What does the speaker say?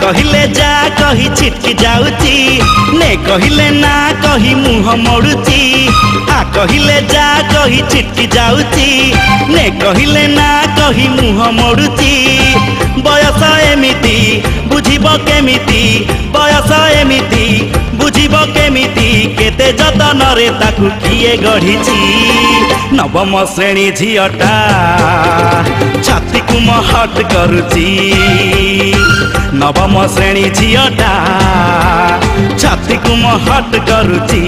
कहले जा कही छिटकी जाउची ने कहले ना कही मुह मोड़ुची आ कहले जा कही छिटकी जाउची ने कहले ना कही मुह मोड़ुची बयस एमिति बुझिब केमिति बयस एमिति बुझिब केमिति केते जतन रे ताकू किए गढ़ीची नवम श्रेणी झीटा छाती को महट करुची नवम श्रेणी झीटा छाती को महट करुची।